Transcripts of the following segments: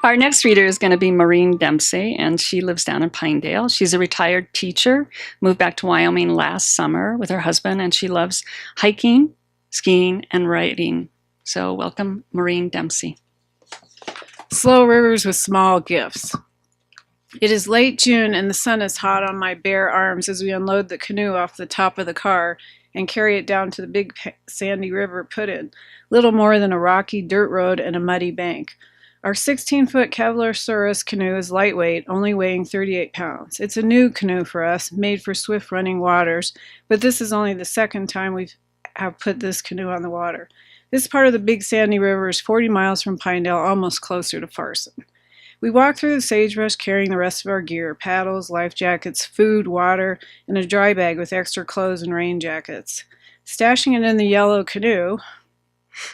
Our next reader is going to be Maureen Dempsey, and she lives down in Pinedale. She's a retired teacher, moved back to Wyoming last summer with her husband, and she loves hiking, skiing, and riding. So welcome, Maureen Dempsey. Slow rivers with small gifts. It is late June and the sun is hot on my bare arms as we unload the canoe off the top of the car and carry it down to the big sandy river put-in, little more than a rocky dirt road and a muddy bank. Our 16-foot Kevlar canoe is lightweight, only weighing 38 pounds. It's a new canoe for us, made for swift running waters, but this is only the second time we have put this canoe on the water. This part of the big sandy river is 40 miles from Pinedale, almost closer to Farson. We walk through the sagebrush carrying the rest of our gear, paddles, life jackets, food, water, and a dry bag with extra clothes and rain jackets. Stashing it in the yellow canoe,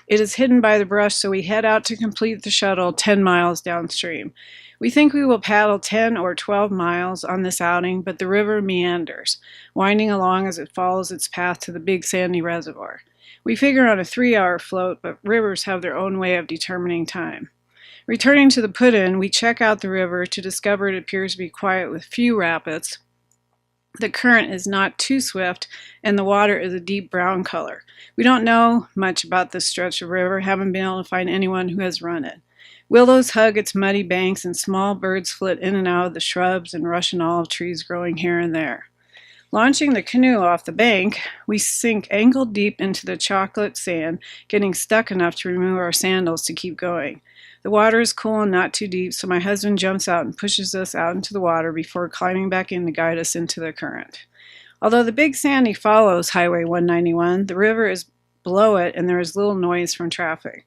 it is hidden by the brush, so we head out to complete the shuttle 10 miles downstream. We think we will paddle 10 or 12 miles on this outing, but the river meanders, winding along as it follows its path to the big sandy reservoir. We figure on a 3-hour float, but rivers have their own way of determining time. Returning to the put-in, we check out the river to discover it appears to be quiet with few rapids. The current is not too swift, and the water is a deep brown color. We don't know much about this stretch of river, haven't been able to find anyone who has run it. Willows hug its muddy banks, and small birds flit in and out of the shrubs and Russian olive trees growing here and there. Launching the canoe off the bank, we sink ankle deep into the chocolate sand, getting stuck enough to remove our sandals to keep going. The water is cool and not too deep, so my husband jumps out and pushes us out into the water before climbing back in to guide us into the current. Although the Big Sandy follows Highway 191, the river is below it and there is little noise from traffic.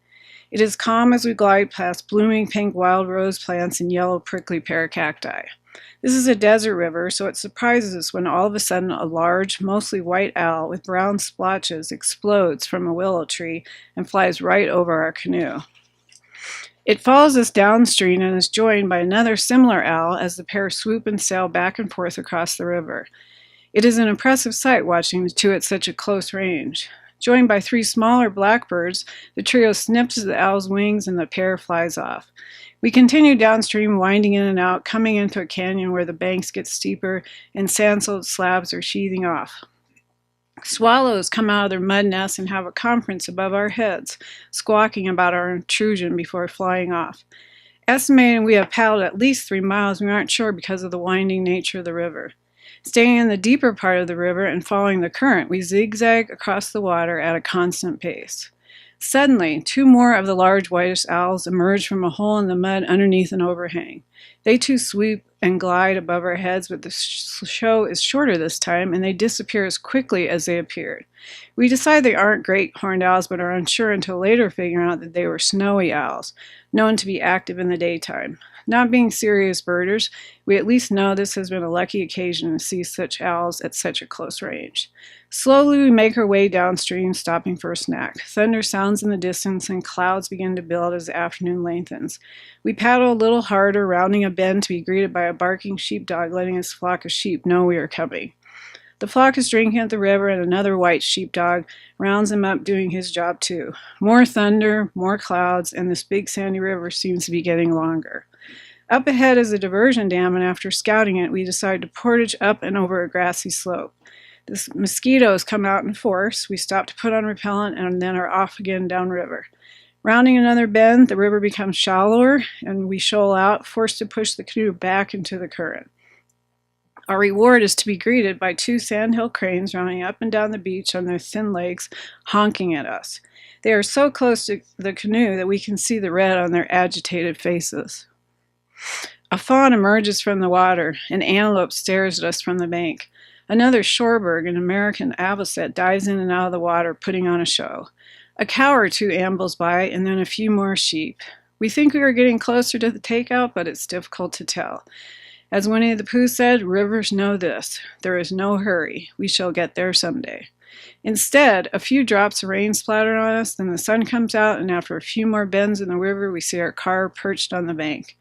It is calm as we glide past blooming pink wild rose plants and yellow prickly pear cacti. This is a desert river, so it surprises us when all of a sudden a large, mostly white owl with brown splotches explodes from a willow tree and flies right over our canoe. It follows us downstream and is joined by another similar owl as the pair swoop and sail back and forth across the river. It is an impressive sight watching the two at such a close range. Joined by 3 smaller blackbirds, the trio snips at the owl's wings and the pair flies off. We continue downstream, winding in and out, coming into a canyon where the banks get steeper and sand-silt slabs are sheathing off. Swallows come out of their mud nests and have a conference above our heads, squawking about our intrusion before flying off. Estimating we have paddled at least 3 miles, we aren't sure because of the winding nature of the river. Staying in the deeper part of the river and following the current, we zigzag across the water at a constant pace. Suddenly, 2 more of the large whitish owls emerge from a hole in the mud underneath an overhang. They too sweep and glide above our heads, but the show is shorter this time, and they disappear as quickly as they appeared. We decide they aren't great horned owls, but are unsure until later figuring out that they were snowy owls, known to be active in the daytime. Not being serious birders, we at least know this has been a lucky occasion to see such owls at such a close range. Slowly we make our way downstream, stopping for a snack. Thunder sounds in the distance and clouds begin to build as the afternoon lengthens. We paddle a little harder, rounding a bend to be greeted by a barking sheepdog letting his flock of sheep know we are coming. The flock is drinking at the river and another white sheepdog rounds him up doing his job too. More thunder, more clouds, and this big sandy river seems to be getting longer. Up ahead is a diversion dam, and after scouting it, we decide to portage up and over a grassy slope. The mosquitoes come out in force. We stop to put on repellent and then are off again downriver. Rounding another bend, the river becomes shallower, and we shoal out, forced to push the canoe back into the current. Our reward is to be greeted by 2 sandhill cranes rounding up and down the beach on their thin legs, honking at us. They are so close to the canoe that we can see the red on their agitated faces. A fawn emerges from the water. An antelope stares at us from the bank. Another shorebird, an American avocet, dives in and out of the water, putting on a show. A cow or 2 ambles by, and then a few more sheep. We think we are getting closer to the takeout, but it's difficult to tell. As Winnie the Pooh said, rivers know this. There is no hurry. We shall get there someday. Instead, a few drops of rain splatter on us, then the sun comes out, and after a few more bends in the river, we see our car perched on the bank.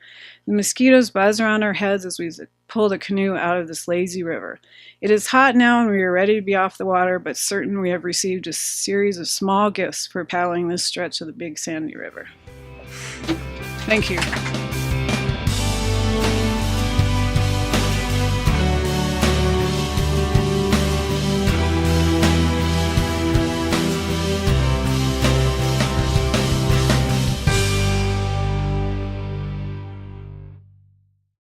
The mosquitoes buzz around our heads as we pull the canoe out of this lazy river. It is hot now and we are ready to be off the water, but certain we have received a series of small gifts for paddling this stretch of the Big Sandy River. Thank you.